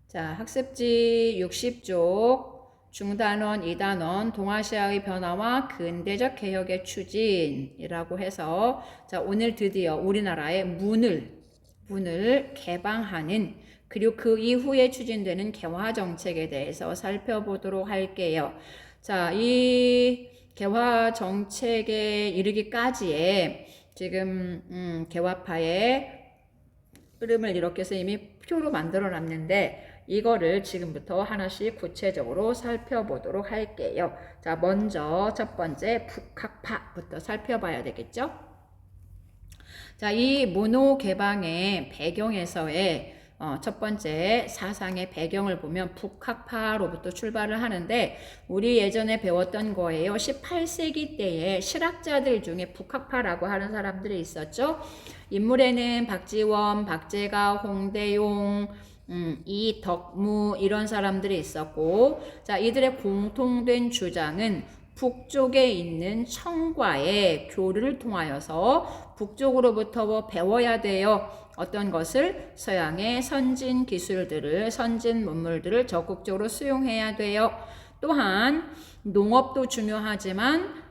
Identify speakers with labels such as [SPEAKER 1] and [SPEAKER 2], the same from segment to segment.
[SPEAKER 1] 자, 학습지 60쪽 중단원 2단원 동아시아의 변화와 근대적 개혁의 추진이라고 해서 자, 오늘 드디어 우리나라의 문을 개방하는 그리고 그 이후에 추진되는 개화 정책에 대해서 살펴보도록 할게요. 자, 이 개화 정책에 이르기까지의 지금 개화파의 흐름을 이렇게 해서 이미 표로 만들어 놨는데 이거를 지금부터 하나씩 구체적으로 살펴보도록 할게요. 자, 먼저 첫 번째 북학파부터 살펴봐야 되겠죠? 자, 이 문호 개방의 배경에서의 첫 번째 사상의 배경을 보면 북학파로부터 출발을 하는데 우리 예전에 배웠던 거예요. 18세기 때에 실학자들 중에 북학파라고 하는 사람들이 있었죠. 인물에는 박지원, 박재가, 홍대용, 이덕무 이런 사람들이 있었고 자, 이들의 공통된 주장은 북쪽에 있는 청과의 교류를 통하여서 북쪽으로부터 배워야 돼요. 어떤 것을 서양의 선진 기술들을 선진 문물들을 적극적으로 수용해야 돼요. 또한 농업도 중요하지만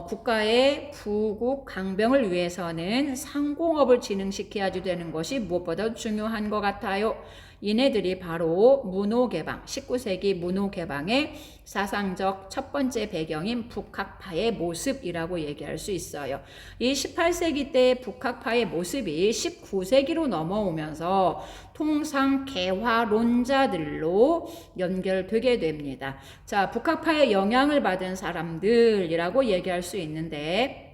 [SPEAKER 1] 국가의 부국 강병을 위해서는 상공업을 진흥시켜야 되는 것이 무엇보다 중요한 것 같아요. 이네들이 바로 문호개방, 19세기 문호개방의 사상적 첫 번째 배경인 북학파의 모습이라고 얘기할 수 있어요. 이 18세기 때 북학파의 모습이 19세기로 넘어오면서 통상 개화론자들로 연결되게 됩니다. 자, 북학파의 영향을 받은 사람들이라고 얘기할 수 있는데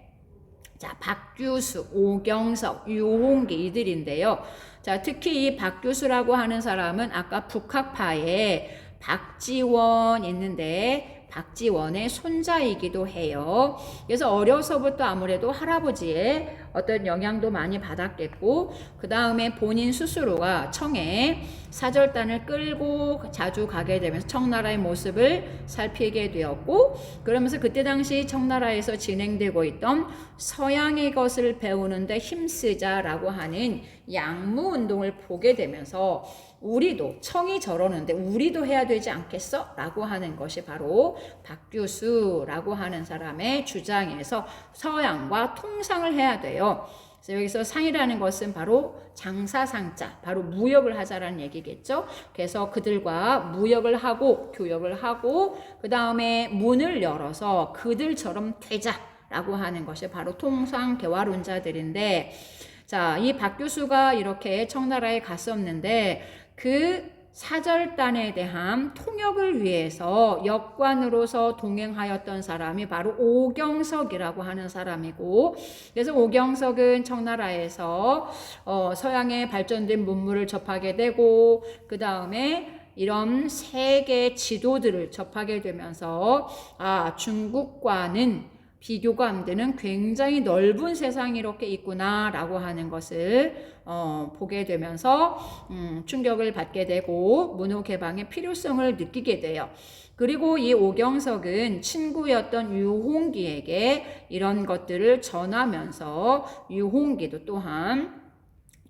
[SPEAKER 1] 자, 박규수, 오경석, 유홍기 이들인데요. 자, 특히 이 박규수라고 하는 사람은 아까 북학파에 박지원 있는데 박지원의 손자이기도 해요. 그래서 어려서부터 아무래도 할아버지의 어떤 영향도 많이 받았겠고 그 다음에 본인 스스로가 청에 사절단을 끌고 자주 가게 되면서 청나라의 모습을 살피게 되었고 그러면서 그때 당시 청나라에서 진행되고 있던 서양의 것을 배우는데 힘쓰자라고 하는 양무운동을 보게 되면서 우리도 청이 저러는데 우리도 해야 되지 않겠어? 라고 하는 것이 바로 박규수라고 하는 사람의 주장에서 서양과 통상을 해야 돼요. 그래서 여기서 상이라는 것은 바로 장사상자, 바로 무역을 하자라는 얘기겠죠. 그래서 그들과 무역을 하고 교역을 하고 그 다음에 문을 열어서 그들처럼 되자라고 하는 것이 바로 통상개화론자들인데 자, 이 박규수가 이렇게 청나라에 갔었는데 그 사절단에 대한 통역을 위해서 역관으로서 동행하였던 사람이 바로 오경석이라고 하는 사람이고 그래서 오경석은 청나라에서 서양의 발전된 문물을 접하게 되고 그 다음에 이런 세계 지도들을 접하게 되면서 중국과는 비교가 안 되는 굉장히 넓은 세상이 이렇게 있구나 라고 하는 것을 보게 되면서 충격을 받게 되고 문호개방의 필요성을 느끼게 돼요. 그리고 이 오경석은 친구였던 유홍기에게 이런 것들을 전하면서 유홍기도 또한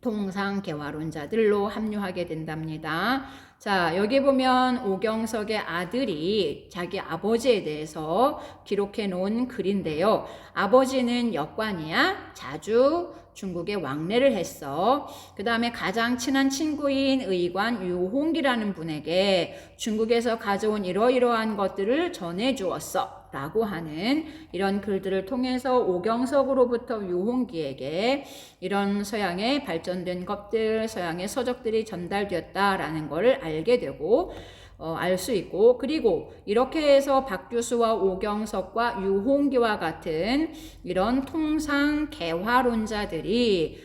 [SPEAKER 1] 통상개화론자들로 합류하게 된답니다. 자, 여기 보면 오경석의 아들이 자기 아버지에 대해서 기록해 놓은 글인데요. 아버지는 역관이야. 자주 중국에 왕래를 했어. 그 다음에 가장 친한 친구인 의관 유홍기라는 분에게 중국에서 가져온 이러이러한 것들을 전해주었어. 라고 하는 이런 글들을 통해서 오경석으로부터 유홍기에게 이런 서양의 발전된 것들, 서양의 서적들이 전달되었다라는 것을 알게 되고 알 수 있고 그리고 이렇게 해서 박규수와 오경석과 유홍기와 같은 이런 통상 개화론자들이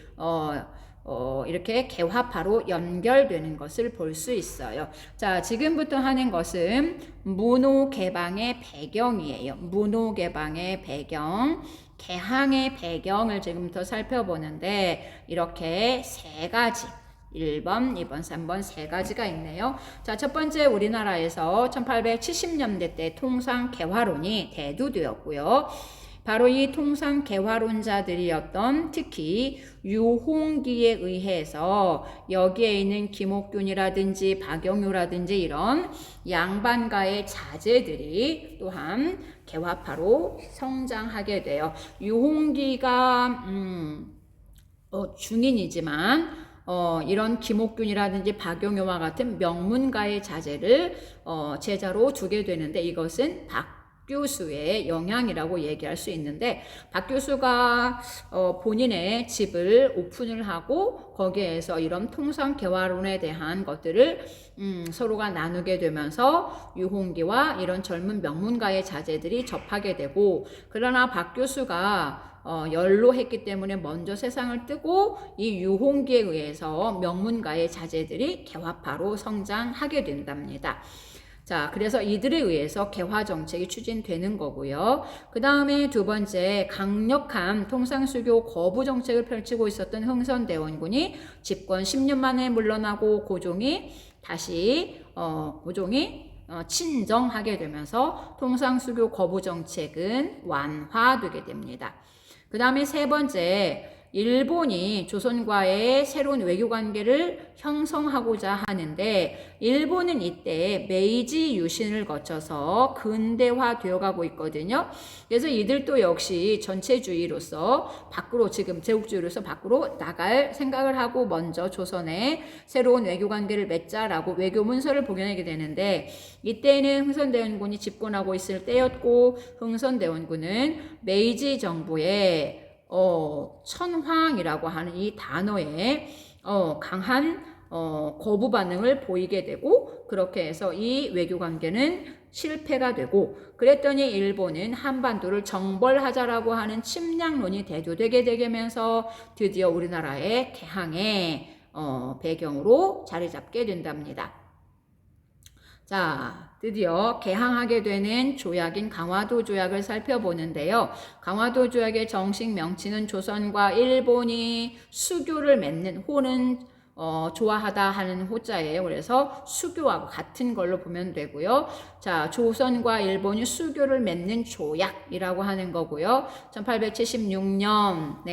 [SPEAKER 1] 이렇게 개화파로 연결되는 것을 볼 수 있어요. 자, 지금부터 하는 것은 문호개방의 배경이에요. 문호개방의 배경, 개항의 배경을 지금부터 살펴보는데 이렇게 세 가지 1번, 2번, 3번 세 가지가 있네요. 자, 첫 번째 우리나라에서 1870년대 때 통상 개화론이 대두되었고요. 바로 이 통상 개화론자들이었던 특히 유홍기에 의해서 여기에 있는 김옥균이라든지 박영효라든지 이런 양반가의 자제들이 또한 개화파로 성장하게 돼요. 유홍기가 중인이지만 이런 김옥균이라든지 박용효와 같은 명문가의 자제를 제자로 두게 되는데 이것은 박교수의 영향이라고 얘기할 수 있는데 박교수가 본인의 집을 오픈을 하고 거기에서 이런 통상개화론에 대한 것들을 서로가 나누게 되면서 유홍기와 이런 젊은 명문가의 자제들이 접하게 되고 그러나 박교수가 연로했기 때문에 먼저 세상을 뜨고 이 유홍기에 의해서 명문가의 자제들이 개화파로 성장하게 된답니다. 자, 그래서 이들에 의해서 개화 정책이 추진되는 거고요. 그 다음에 두 번째, 강력한 통상수교 거부 정책을 펼치고 있었던 흥선대원군이 집권 10년 만에 물러나고 고종이 친정하게 되면서 통상수교 거부 정책은 완화되게 됩니다. 그 다음에 세 번째, 일본이 조선과의 새로운 외교관계를 형성하고자 하는데 일본은 이때 메이지 유신을 거쳐서 근대화되어 가고 있거든요. 그래서 이들도 역시 전체주의로서 밖으로 지금 제국주의로서 밖으로 나갈 생각을 하고 먼저 조선에 새로운 외교관계를 맺자라고 외교문서를 복원하게 되는데 이때는 흥선대원군이 집권하고 있을 때였고 흥선대원군은 메이지 정부의 천황이라고 하는 이 단어에 강한 거부 반응을 보이게 되고 그렇게 해서 이 외교 관계는 실패가 되고 그랬더니 일본은 한반도를 정벌하자라고 하는 침략론이 대두되게 되면서 드디어 우리나라의 개항의 배경으로 자리 잡게 된답니다. 자, 드디어 개항하게 되는 조약인 강화도 조약을 살펴보는데요. 강화도 조약의 정식 명칭은 조선과 일본이 수교를 맺는 호는 좋아하다 하는 호자예요. 그래서 수교하고 같은 걸로 보면 되고요. 자, 조선과 일본이 수교를 맺는 조약이라고 하는 거고요. 1876년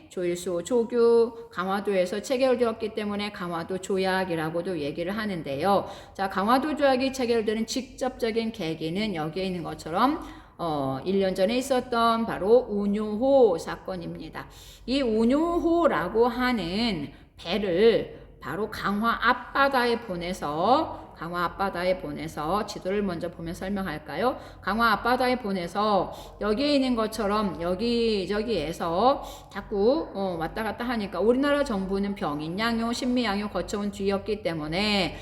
[SPEAKER 1] 조일수 조규 강화도에서 체결되었기 때문에 강화도 조약이라고도 얘기를 하는데요. 자, 강화도 조약이 체결되는 직접적인 계기는 여기에 있는 것처럼 1년 전에 있었던 바로 운요호 사건입니다. 이 운요호라고 하는 배를 바로 강화 앞바다에 보내서 지도를 먼저 보면 설명할까요? 강화 앞바다에 보내서 여기에 있는 것처럼 여기저기에서 자꾸 왔다 갔다 하니까 우리나라 정부는 병인양요, 신미양요 거쳐온 뒤였기 때문에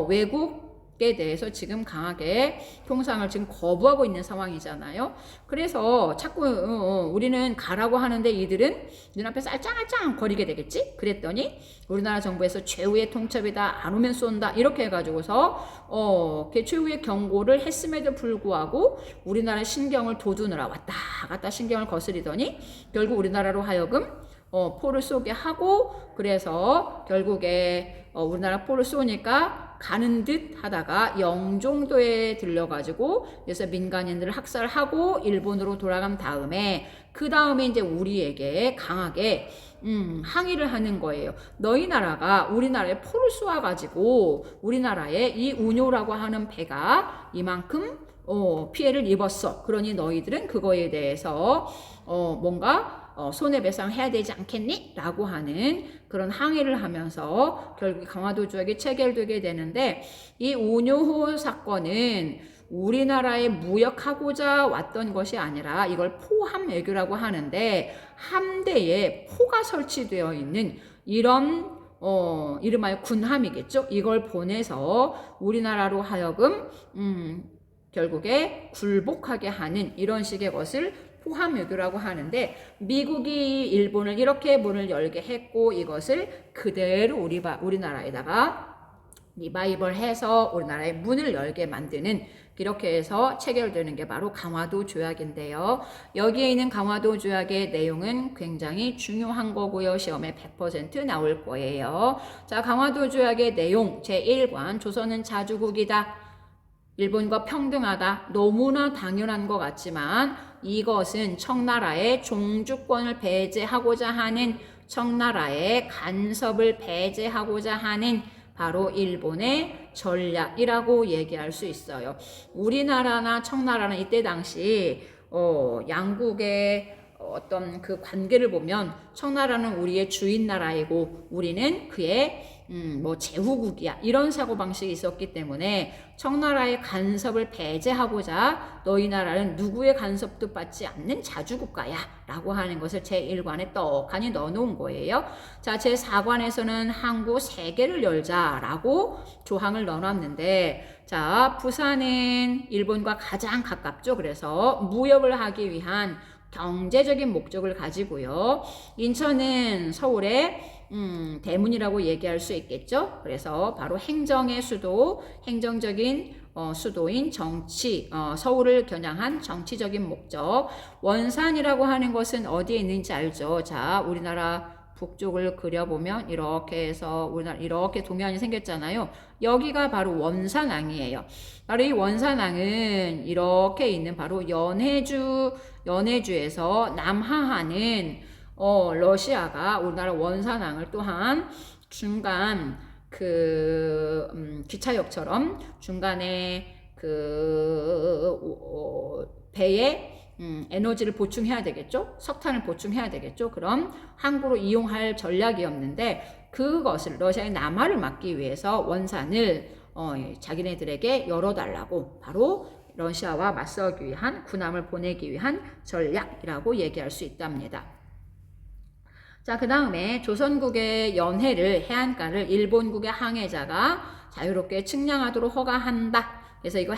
[SPEAKER 1] 외국에 대해서 지금 강하게 통상을 지금 거부하고 있는 상황이잖아요. 그래서 자꾸 우리는 가라고 하는데 이들은 눈앞에 쌀짱알짱 거리게 되겠지? 그랬더니 우리나라 정부에서 최후의 통첩이다, 안 오면 쏜다 이렇게 해가지고서 최후의 경고를 했음에도 불구하고 우리나라 신경을 돋우느라 왔다 갔다 신경을 거스리더니 결국 우리나라로 하여금 포를 쏘게 하고 그래서 결국에 우리나라 포를 쏘니까 가는 듯 하다가 영종도에 들려가지고 그래서 민간인들을 학살하고 일본으로 돌아간 다음에 그 다음에 이제 우리에게 강하게 항의를 하는 거예요. 너희 나라가 우리나라에 포를 쏘아가지고 우리나라에 이 운요라고 하는 배가 이만큼 피해를 입었어. 그러니 너희들은 그거에 대해서 뭔가 손해배상해야 되지 않겠니? 라고 하는 그런 항의를 하면서 결국 강화도 조약이 체결되게 되는데 이 운요호 사건은 우리나라에 무역하고자 왔던 것이 아니라 이걸 포함 외교라고 하는데 함대에 포가 설치되어 있는 이런 이름하여 군함이겠죠. 이걸 보내서 우리나라로 하여금 결국에 굴복하게 하는 이런 식의 것을 포함 외교라고 하는데 미국이 일본을 이렇게 문을 열게 했고 이것을 그대로 우리나라에다가 리바이벌 해서 우리나라의 문을 열게 만드는 이렇게 해서 체결되는 게 바로 강화도 조약인데요. 여기에 있는 강화도 조약의 내용은 굉장히 중요한 거고요. 시험에 100% 나올 거예요. 자, 강화도 조약의 내용 제1관 조선은 자주국이다. 일본과 평등하다. 너무나 당연한 것 같지만 이것은 청나라의 종주권을 배제하고자 하는, 청나라의 간섭을 배제하고자 하는 바로 일본의 전략이라고 얘기할 수 있어요. 우리나라나 청나라는 이때 당시 양국의 어떤 그 관계를 보면 청나라는 우리의 주인 나라이고 우리는 그의 뭐 제후국이야, 이런 사고방식이 있었기 때문에 청나라의 간섭을 배제하고자 너희 나라는 누구의 간섭도 받지 않는 자주국가야 라고 하는 것을 제1관에 떡하니 넣어놓은 거예요. 자, 제4관에서는 항구 3개를 열자라고 조항을 넣어놨는데, 자, 부산은 일본과 가장 가깝죠. 그래서 무역을 하기 위한 경제적인 목적을 가지고요. 인천은 서울의 대문이라고 얘기할 수 있겠죠. 그래서 바로 행정의 수도, 행정적인 수도인 정치, 서울을 겨냥한 정치적인 목적. 원산이라고 하는 것은 어디에 있는지 알죠? 자, 우리나라 북쪽을 그려보면 이렇게 해서 우리나라 이렇게 도면이 생겼잖아요. 여기가 바로 원산항이에요. 바로 이 원산항은 이렇게 있는 바로 연해주에서 남하하는 러시아가 우리나라 원산항을 또한 중간 기차역처럼 중간에 배에 에너지를 보충해야 되겠죠? 석탄을 보충해야 되겠죠? 그럼 항구로 이용할 전략이었는데 그것을 러시아의 남하를 막기 위해서 원산을 자기네들에게 열어달라고, 바로 러시아와 맞서기 위한, 군함을 보내기 위한 전략이라고 얘기할 수 있답니다. 자, 그 다음에 조선국의 연해를, 해안가를 일본국의 항해자가 자유롭게 측량하도록 허가한다. 그래서 이거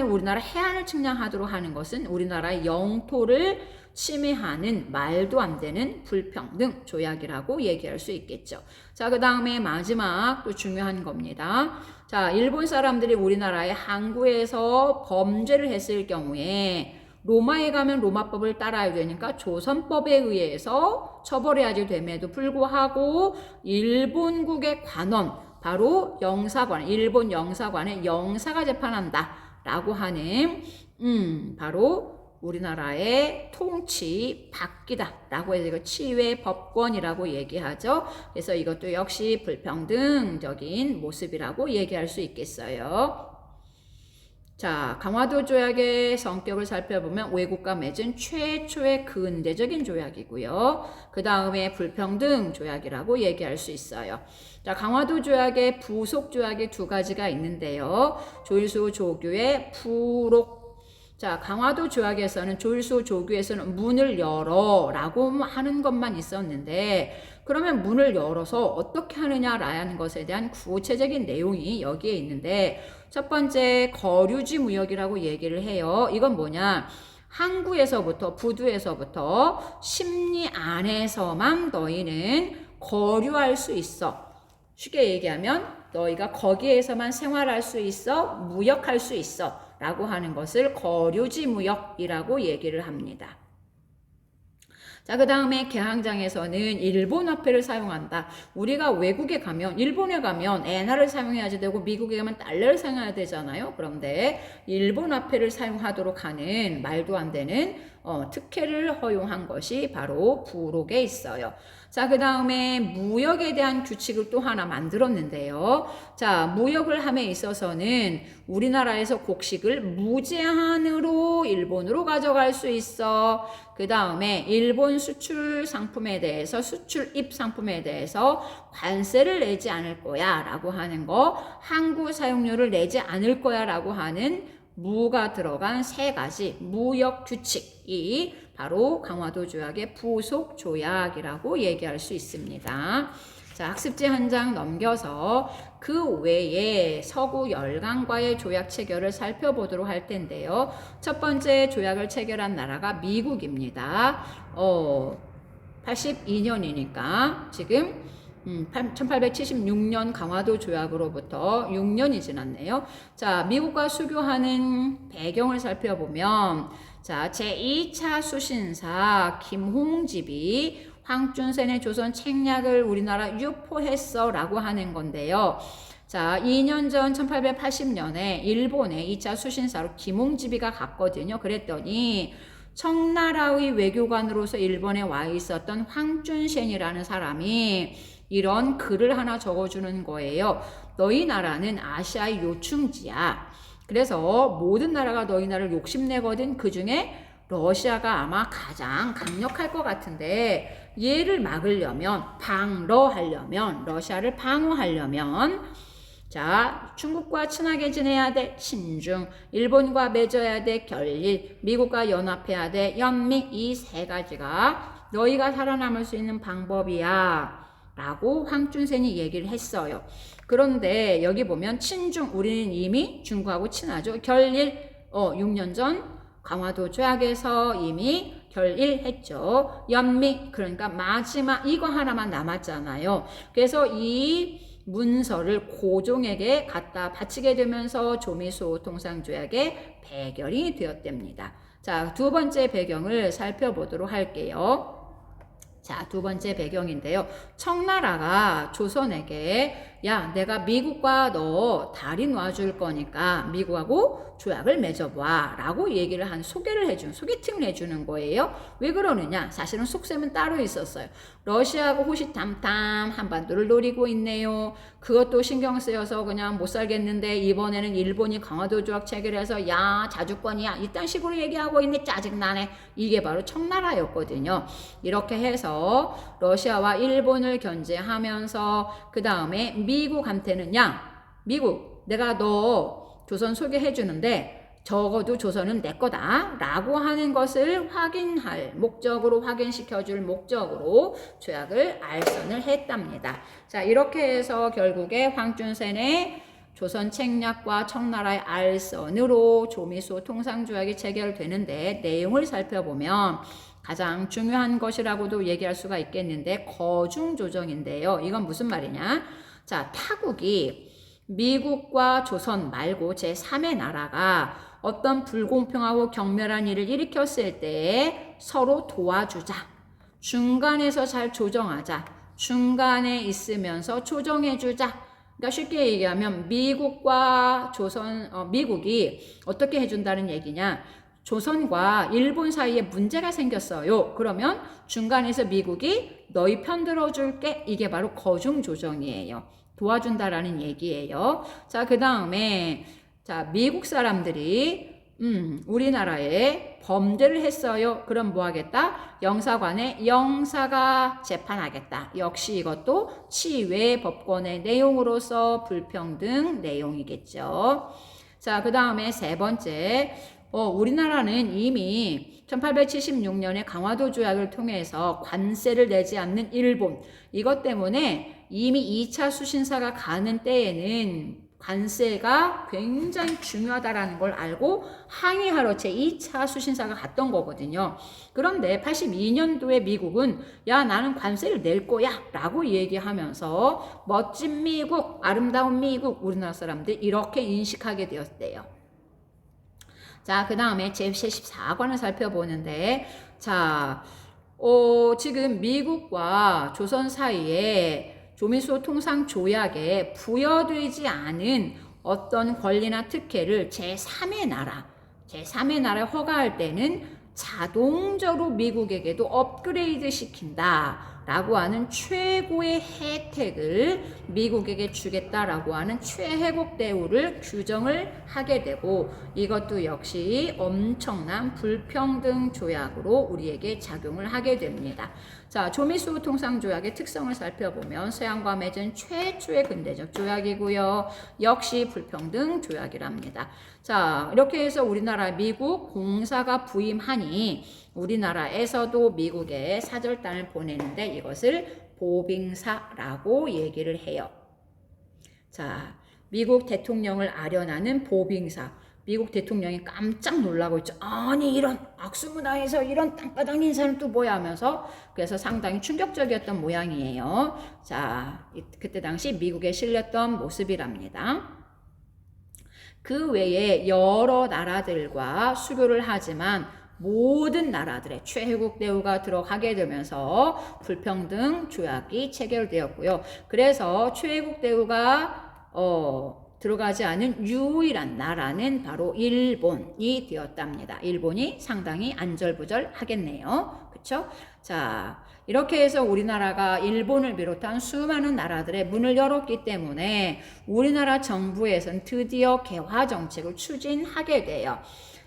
[SPEAKER 1] 우리나라 해안을 측량하도록 하는 것은 우리나라의 영토를 침해하는 말도 안 되는 불평등 조약이라고 얘기할 수 있겠죠. 자, 그 다음에 마지막 또 중요한 겁니다. 자, 일본 사람들이 우리나라의 항구에서 범죄를 했을 경우에 로마에 가면 로마법을 따라야 되니까 조선법에 의해서 처벌해야지 됨에도 불구하고 일본국의 관원, 바로 영사관, 일본 영사관의 영사가 재판한다 라고 하는 바로 우리나라의 통치 바뀌다 라고 해서 이거 치외 법권이라고 얘기하죠. 그래서 이것도 역시 불평등적인 모습이라고 얘기할 수 있겠어요. 자, 강화도 조약의 성격을 살펴보면 외국과 맺은 최초의 근대적인 조약이고요. 그 다음에 불평등 조약이라고 얘기할 수 있어요. 자, 강화도 조약의 부속 조약이 2가지가 있는데요. 조일수 조규의 부록. 자, 강화도 조약에서는 조일수 조규에서는 문을 열어 라고 하는 것만 있었는데, 그러면 문을 열어서 어떻게 하느냐라는 것에 대한 구체적인 내용이 여기에 있는데, 첫 번째 거류지 무역이라고 얘기를 해요. 이건 뭐냐? 항구에서부터, 부두에서부터 심리 안에서만 너희는 거류할 수 있어. 쉽게 얘기하면 너희가 거기에서만 생활할 수 있어, 무역할 수 있어 라고 하는 것을 거류지 무역이라고 얘기를 합니다. 자, 그 다음에 개항장에서는 일본 화폐를 사용한다. 우리가 외국에 가면, 일본에 가면 엔화를 사용해야지 되고 미국에 가면 달러를 사용해야 되잖아요. 그런데 일본 화폐를 사용하도록 하는 말도 안 되는 특혜를 허용한 것이 바로 부록에 있어요. 자, 그 다음에 무역에 대한 규칙을 또 하나 만들었는데요. 자, 무역을 함에 있어서는 우리나라에서 곡식을 무제한으로 일본으로 가져갈 수 있어. 그 다음에 일본 수출 상품에 대해서, 수출입 상품에 대해서 관세를 내지 않을 거야 라고 하는 거, 항구 사용료를 내지 않을 거야 라고 하는 무가 들어간 3가지 무역 규칙이 바로 강화도 조약의 부속 조약이라고 얘기할 수 있습니다. 자, 학습지 한 장 넘겨서 그 외에 서구 열강과의 조약 체결을 살펴보도록 할 텐데요. 첫 번째 조약을 체결한 나라가 미국입니다. 82년이니까 지금 1876년 강화도 조약으로부터 6년이 지났네요. 자, 미국과 수교하는 배경을 살펴보면, 자, 제2차 수신사 김홍집이 황준센의 조선 책략을 우리나라 유포했어 라고 하는 건데요. 자, 2년 전 1880년에 일본에 2차 수신사로 김홍지비가 갔거든요. 그랬더니 청나라의 외교관으로서 일본에 와 있었던 황준센이라는 사람이 이런 글을 하나 적어주는 거예요. 너희 나라는 아시아의 요충지야. 그래서 모든 나라가 너희 나라를 욕심내거든. 그 중에 러시아가 아마 가장 강력할 것 같은데 얘를 막으려면 방러하려면 러시아를 방어하려면 자, 중국과 친하게 지내야 돼. 친중. 일본과 맺어야 돼. 결일. 미국과 연합해야 돼. 연미. 이 세 가지가 너희가 살아남을 수 있는 방법이야. 라고 황준센이 얘기를 했어요. 그런데 여기 보면 친중. 우리는 이미 중국하고 친하죠. 결일. 6년 전 강화도 조약에서 이미 결일했죠. 연미. 그러니까 마지막 이거 하나만 남았잖아요. 그래서 이 문서를 고종에게 갖다 바치게 되면서 조미수 통상조약의 배경이 되었답니다. 자, 두 번째 배경을 살펴보도록 할게요. 자, 두 번째 배경인데요. 청나라가 조선에게 야, 내가 미국과 너 다리 놔줄 거니까 미국하고 조약을 맺어봐 라고 얘기를 소개팅을 해주는 거예요. 왜 그러느냐? 사실은 속셈은 따로 있었어요. 러시아하고 호시탐탐 한반도를 노리고 있네요. 그것도 신경 쓰여서 그냥 못 살겠는데 이번에는 일본이 강화도 조약 체결해서 야, 자주권이야. 이딴 식으로 얘기하고 있네. 짜증나네. 이게 바로 청나라였거든요. 이렇게 해서 러시아와 일본을 견제하면서 그 다음에 미국한테는 야, 미국 내가 너 조선 소개해 주는데 적어도 조선은 내 거다 라고 하는 것을 확인할 목적으로 확인시켜 줄 목적으로 조약을 알선을 했답니다. 자, 이렇게 해서 결국에 황준센의 조선 책략과 청나라의 알선으로 조미수 통상조약이 체결되는데 내용을 살펴보면 가장 중요한 것이라고도 얘기할 수가 있겠는데 거중조정인데요. 이건 무슨 말이냐? 자, 타국이 미국과 조선 말고 제3의 나라가 어떤 불공평하고 경멸한 일을 일으켰을 때 서로 도와주자. 중간에서 잘 조정하자. 중간에 있으면서 조정해주자. 그러니까 쉽게 얘기하면 미국과 미국이 어떻게 해준다는 얘기냐. 조선과 일본 사이에 문제가 생겼어요. 그러면 중간에서 미국이 너희 편 들어줄게. 이게 바로 거중조정이에요. 도와준다라는 얘기예요. 자, 그 다음에 자, 미국 사람들이 우리나라에 범죄를 했어요. 그럼 뭐 하겠다? 영사관에 영사가 재판하겠다. 역시 이것도 치외 법권의 내용으로서 불평등 내용이겠죠. 자, 그 다음에 세 번째, 우리나라는 이미 1876년에 강화도 조약을 통해서 관세를 내지 않는 일본, 이것 때문에 이미 2차 수신사가 가는 때에는 관세가 굉장히 중요하다라는 걸 알고 항의하러 제2차 수신사가 갔던 거거든요. 그런데 82년도에 미국은 야, 나는 관세를 낼 거야 라고 얘기하면서 멋진 미국, 아름다운 미국, 우리나라 사람들 이렇게 인식하게 되었대요. 자, 그 다음에 제14관을 살펴보는데 자, 지금 미국과 조선 사이에 조미수 통상 조약에 부여되지 않은 어떤 권리나 특혜를 제3의 나라에 허가할 때는 자동적으로 미국에게도 업그레이드 시킨다 라고 하는 최고의 혜택을 미국에게 주겠다라고 하는 최혜국 대우를 규정을 하게 되고 이것도 역시 엄청난 불평등 조약으로 우리에게 작용을 하게 됩니다. 자, 조미수 통상조약의 특성을 살펴보면 서양과 맺은 최초의 근대적 조약이고요. 역시 불평등 조약이랍니다. 자, 이렇게 해서 우리나라 미국 공사가 부임하니 우리나라에서도 미국에 사절단을 보내는데 이것을 보빙사라고 얘기를 해요. 자, 미국 대통령을 아련하는 보빙사. 미국 대통령이 깜짝 놀라고 있죠. 아니 이런 악수문화에서 이런 땅바닥 인사는 또 뭐야 하면서 그래서 상당히 충격적이었던 모양이에요. 자, 그때 당시 미국에 실렸던 모습이랍니다. 그 외에 여러 나라들과 수교를 하지만 모든 나라들의 최혜국 대우가 들어가게 되면서 불평등 조약이 체결되었고요. 그래서 최혜국 대우가 들어가지 않은 유일한 나라는 바로 일본이 되었답니다. 일본이 상당히 안절부절하겠네요. 그렇죠? 자, 이렇게 해서 우리나라가 일본을 비롯한 수많은 나라들의 문을 열었기 때문에 우리나라 정부에서는 드디어 개화 정책을 추진하게 돼요.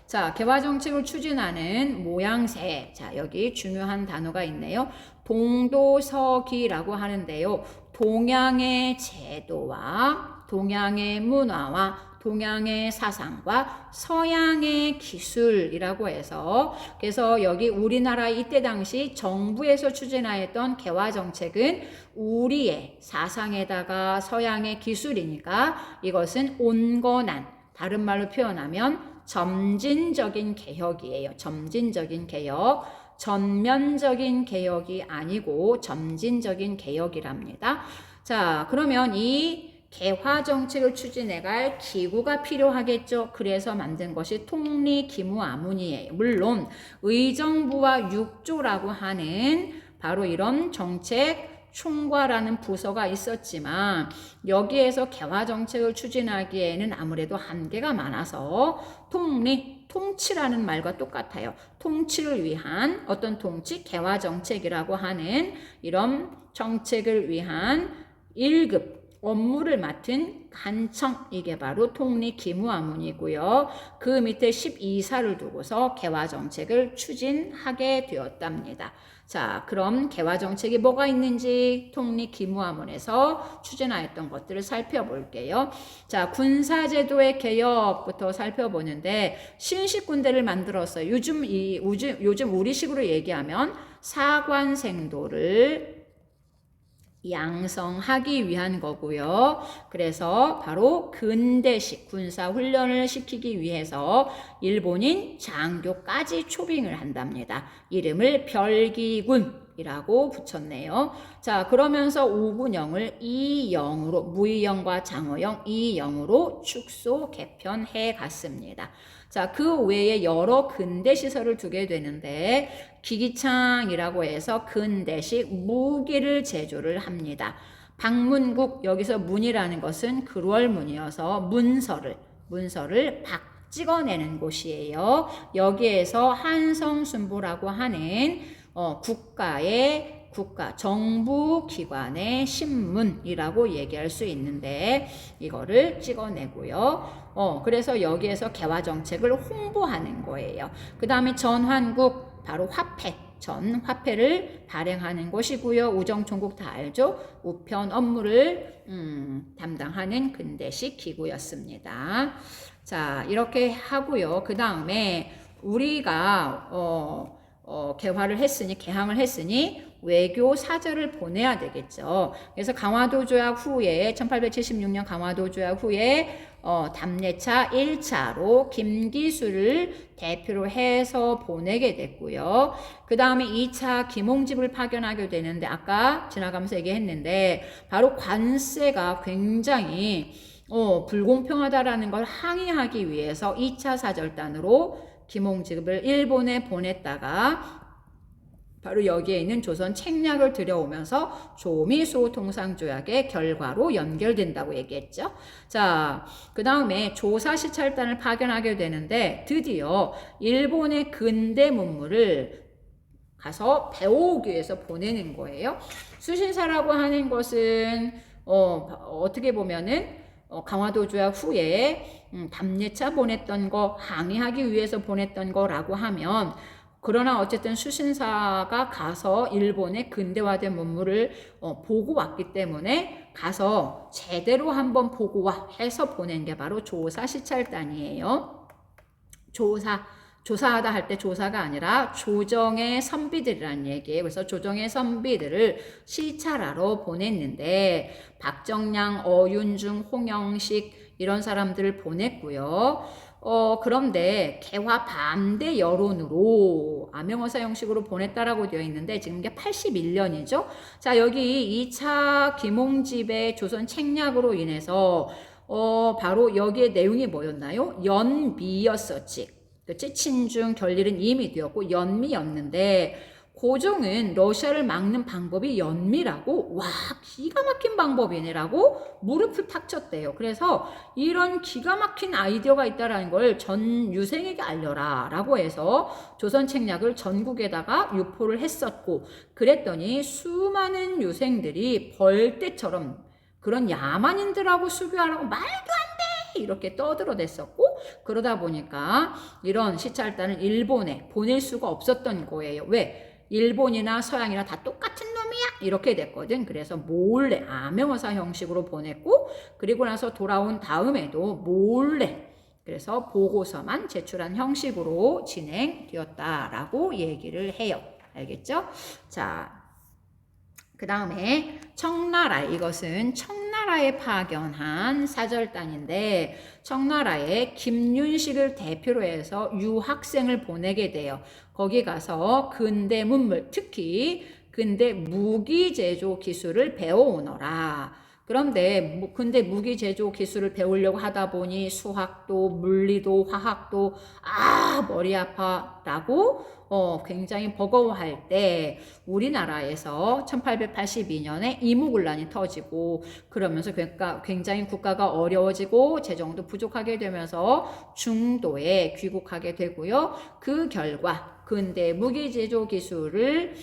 [SPEAKER 1] 자, 개화 정책을 추진하는 모양새. 자, 여기 중요한 단어가 있네요. 동도서기라고 하는데요. 동양의 제도와 동양의 문화와 동양의 사상과 서양의 기술이라고 해서, 그래서 여기 우리나라 이때 당시 정부에서 추진하였던 개화 정책은 우리의 사상에다가 서양의 기술이니까 이것은 온건한, 다른 말로 표현하면 점진적인 개혁이에요. 점진적인 개혁. 전면적인 개혁이 아니고 점진적인 개혁이랍니다. 자, 그러면 이 개화 정책을 추진해갈 기구가 필요하겠죠. 그래서 만든 것이 통리기무아문이에요. 물론 의정부와 육조라고 하는 바로 이런 정책 총괄하는 부서가 있었지만 여기에서 개화 정책을 추진하기에는 아무래도 한계가 많아서 통치라는 말과 똑같아요. 통치를 위한 어떤 통치, 개화 정책이라고 하는 이런 정책을 위한 1급 업무를 맡은 간청, 이게 바로 통리기무아문이고요. 그 밑에 12사를 두고서 개화 정책을 추진하게 되었답니다. 자, 그럼 개화 정책이 뭐가 있는지 통리기무아문에서 추진하였던 것들을 살펴볼게요. 자, 군사제도의 개혁부터 살펴보는데 신식군대를 만들었어요. 요즘 우리식으로 얘기하면 사관생도를 양성하기 위한 거고요. 그래서 바로 근대식 군사훈련을 시키기 위해서 일본인 장교까지 초빙을 한답니다. 이름을 별기군이라고 붙였네요. 자, 그러면서 오군영을 이영으로, 무이영과 장어영 이영으로 축소 개편해 갔습니다. 자, 그 외에 여러 근대 시설을 두게 되는데 기기창이라고 해서 근대식 무기를 제조를 합니다. 방문국, 여기서 문이라는 것은 글월문이어서 문서를 박 찍어내는 곳이에요. 여기에서 한성순보라고 하는 정부 기관의 신문이라고 얘기할 수 있는데 이거를 찍어내고요. 그래서 여기에서 개화 정책을 홍보하는 거예요. 그 다음에 전환국, 바로 화폐를 발행하는 것이고요. 우정총국 다 알죠? 우편 업무를 담당하는 근대식 기구였습니다. 자, 이렇게 하고요. 그 다음에 우리가 개항을 했으니 외교 사절을 보내야 되겠죠. 그래서 강화도 조약 후에 1876년 강화도 조약 후에 답례차 1차로 김기수를 대표로 해서 보내게 됐고요. 그 다음에 2차 김홍집을 파견하게 되는데 아까 지나가면서 얘기했는데 바로 관세가 굉장히 불공평하다라는 걸 항의하기 위해서 2차 사절단으로 김홍집을 일본에 보냈다가 바로 여기에 있는 조선 책략을 들여오면서 조미수 통상조약의 결과로 연결된다고 얘기했죠. 자, 그 다음에 조사시찰단을 파견하게 되는데 드디어 일본의 근대 문물을 가서 배워오기 위해서 보내는 거예요. 수신사라고 하는 것은 어떻게 보면은 강화도 조약 후에 답례차 보냈던 거, 항의하기 위해서 보냈던 거라고 하면, 그러나 어쨌든 수신사가 가서 일본의 근대화된 문물을 보고 왔기 때문에 가서 제대로 한번 보고 와 해서 보낸 게 바로 조사시찰단이에요. 조사하다 할 때 조사가 아니라 조정의 선비들이라는 얘기예요. 그래서 조정의 선비들을 시찰하러 보냈는데 박정량, 어윤중, 홍영식 이런 사람들을 보냈고요. 그런데 개화 반대 여론으로 암행어사 형식으로 보냈다라고 되어 있는데 지금 이게 81년이죠. 자, 여기 2차 김홍집의 조선 책략으로 인해서 바로 여기에 내용이 뭐였나요? 연미였었지. 그치? 친중 결일은 이미 되었고 연미였는데 고종은 러시아를 막는 방법이 연미라고, 와, 기가 막힌 방법이네라고 무릎을 탁 쳤대요. 그래서 이런 기가 막힌 아이디어가 있다라는 걸 전 유생에게 알려라 라고 해서 조선 책략을 전국에다가 유포를 했었고, 그랬더니 수많은 유생들이 벌떼처럼 그런 야만인들하고 수교하라고 말도 안 돼! 이렇게 떠들어댔었고, 그러다 보니까 이런 시찰단을 일본에 보낼 수가 없었던 거예요. 왜? 일본이나 서양이나 다 똑같은 놈이야 이렇게 됐거든. 그래서 몰래 암행어사 형식으로 보냈고, 그리고 나서 돌아온 다음에도 몰래 그래서 보고서만 제출한 형식으로 진행되었다라고 얘기를 해요. 알겠죠? 자, 그 다음에 청나라, 이것은 청나라에 파견한 사절단인데, 청나라에 김윤식을 대표로 해서 유학생을 보내게 돼요. 거기 가서 근대 문물, 특히 근대 무기 제조 기술을 배워오너라. 그런데 근데 무기 제조 기술을 배우려고 하다 보니 수학도 물리도 화학도 머리 아파라고 굉장히 버거워할 때 우리나라에서 1882년에 이무군란이 터지고, 그러면서 굉장히 국가가 어려워지고 재정도 부족하게 되면서 중도에 귀국하게 되고요. 그 결과 근대 무기 제조 기술을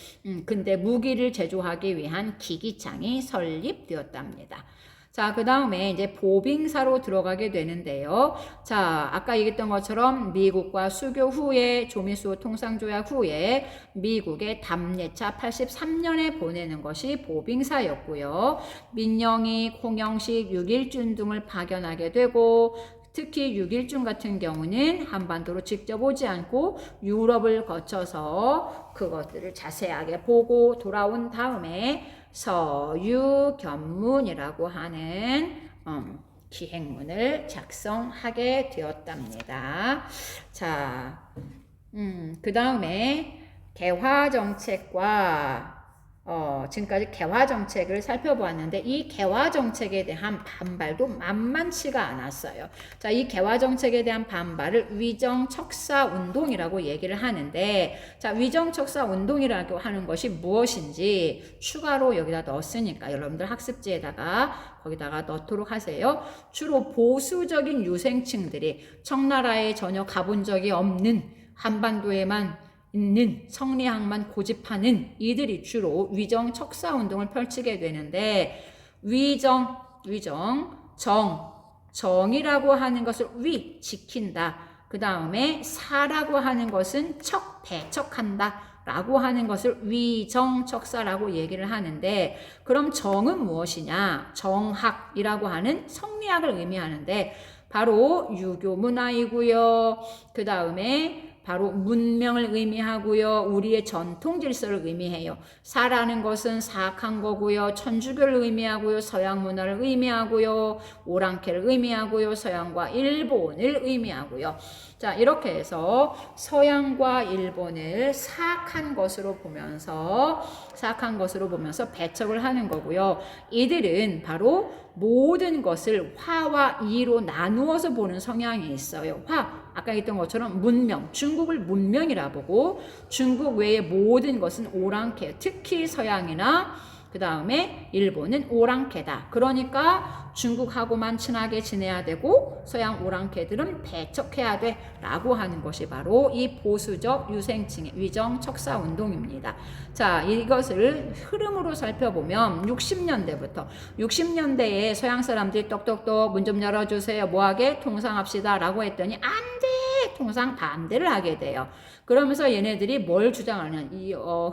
[SPEAKER 1] 근대 무기를 제조하기 위한 기기창이 설립되었답니다. 자, 그 다음에 이제 보빙사로 들어가게 되는데요. 자, 아까 얘기했던 것처럼 미국과 수교 후에, 조미수 통상조약 후에 미국의 담례차 83년에 보내는 것이 보빙사였고요. 민영이, 홍영식, 육일준 등을 파견하게 되고, 특히 육일준 같은 경우는 한반도로 직접 오지 않고 유럽을 거쳐서 그것들을 자세하게 보고 돌아온 다음에 서유견문이라고 하는 기행문을 작성하게 되었답니다. 자, 그 다음에 개화정책과 지금까지 개화정책을 살펴보았는데, 이 개화정책에 대한 반발도 만만치가 않았어요. 자, 이 개화정책에 대한 반발을 위정척사운동이라고 얘기를 하는데, 자, 위정척사운동이라고 하는 것이 무엇인지 추가로 여기다 넣었으니까 여러분들 학습지에다가 거기다가 넣도록 하세요. 주로 보수적인 유생층들이 청나라에 전혀 가본 적이 없는, 한반도에만 있는 성리학만 고집하는 이들이 주로 위정 척사 운동을 펼치게 되는데, 정이라고 하는 것을 지킨다. 그 다음에 사라고 하는 것은 배척한다 라고 하는 것을 위정척사라고 얘기를 하는데, 그럼 정은 무엇이냐? 정학이라고 하는 성리학을 의미하는데 바로 유교 문화이고요. 그 다음에 바로 문명을 의미하고요. 우리의 전통 질서를 의미해요. 사라는 것은 사악한 거고요. 천주교를 의미하고요. 서양 문화를 의미하고요. 오랑캐를 의미하고요. 서양과 일본을 의미하고요. 자, 이렇게 해서 서양과 일본을 사악한 것으로 보면서 배척을 하는 거고요. 이들은 바로 모든 것을 화와 이로 나누어서 보는 성향이 있어요. 아까 했던 것처럼 문명, 중국을 문명이라 보고, 중국 외의 모든 것은 오랑캐, 특히 서양이나 그 다음에 일본은 오랑캐다. 그러니까 중국하고만 친하게 지내야 되고 서양 오랑캐들은 배척해야 돼 라고 하는 것이 바로 이 보수적 유생층의 위정척사운동입니다. 자, 이것을 흐름으로 살펴보면 60년대에 서양 사람들이 똑똑똑 문 좀 열어주세요. 뭐하게? 통상합시다 라고 했더니 안 돼! 통상 반대를 하게 돼요. 그러면서 얘네들이 뭘 주장하냐,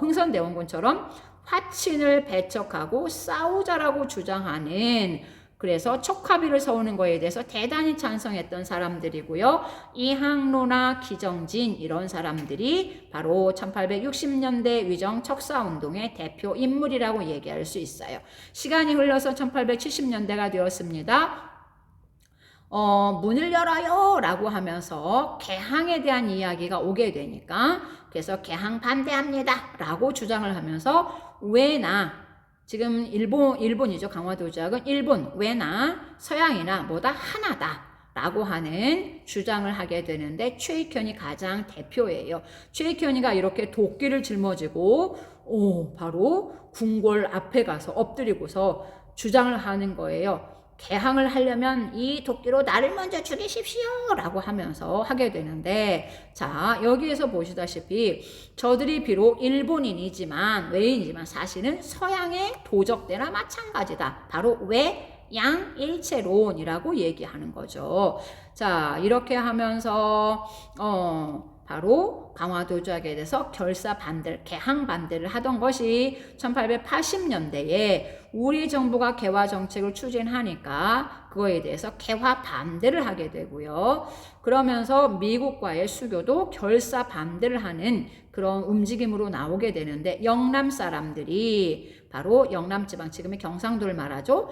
[SPEAKER 1] 흥선대원군처럼 화친을 배척하고 싸우자라고 주장하는, 그래서 척화비를 세우는 거에 대해서 대단히 찬성했던 사람들이고요. 이항로나 기정진 이런 사람들이 바로 1860년대 위정척사운동의 대표 인물이라고 얘기할 수 있어요. 시간이 흘러서 1870년대가 되었습니다. 문을 열어요 라고 하면서 개항에 대한 이야기가 오게 되니까, 그래서 개항 반대합니다 라고 주장을 하면서 왜나, 지금 일본이죠. 강화도 조약은 일본, 왜나 서양이나 뭐다 하나다 라고 하는 주장을 하게 되는데 최익현이 가장 대표예요. 최익현이가 이렇게 도끼를 짊어지고 바로 궁궐 앞에 가서 엎드리고서 주장을 하는 거예요. 개항을 하려면 이 도끼로 나를 먼저 죽이십시오 라고 하면서 하게 되는데, 자 여기에서 보시다시피 저들이 비록 일본인이지만 외인이지만 사실은 서양의 도적대나 마찬가지다. 바로 외양일체론이라고 얘기하는 거죠. 자 이렇게 하면서 바로 강화도주학에 대해서 결사 반대를, 개항 반대를 하던 것이 1880년대에 우리 정부가 개화 정책을 추진하니까 그거에 대해서 개화 반대를 하게 되고요. 그러면서 미국과의 수교도 결사 반대를 하는 그런 움직임으로 나오게 되는데, 영남 사람들이, 바로 영남지방, 지금의 경상도를 말하죠.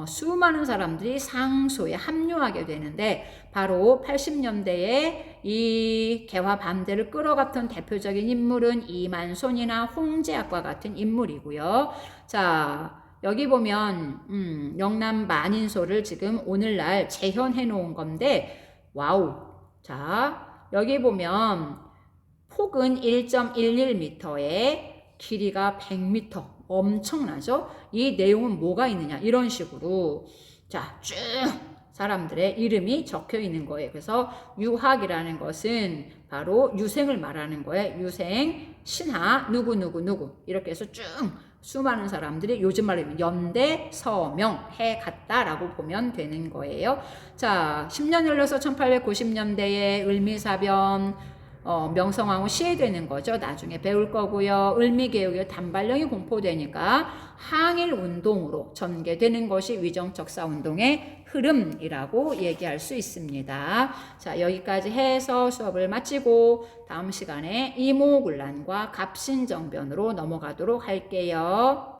[SPEAKER 1] 수많은 사람들이 상소에 합류하게 되는데, 바로 80년대에 이 개화 반대를 끌어갔던 대표적인 인물은 이만손이나 홍제학과 같은 인물이고요. 자 여기 보면 영남 만인소를 지금 오늘날 재현해 놓은 건데, 와우. 자 여기 보면 폭은 1.11m에 길이가 100m, 엄청나죠? 이 내용은 뭐가 있느냐, 이런 식으로 자 쭉 사람들의 이름이 적혀 있는 거예요. 그래서 유학이라는 것은 바로 유생을 말하는 거예요. 유생, 신하, 누구 이렇게 해서 쭉 수많은 사람들이 요즘 말로 연대, 서명 해 갔다라고 보면 되는 거예요. 자 10년 흘러서 1890년대에 을미사변 명성황후 시해되는 거죠. 나중에 배울 거고요. 을미개혁의 단발령이 공포되니까 항일운동으로 전개되는 것이 위정적사운동의 흐름이라고 얘기할 수 있습니다. 자 여기까지 해서 수업을 마치고 다음 시간에 이모군란과 갑신정변으로 넘어가도록 할게요.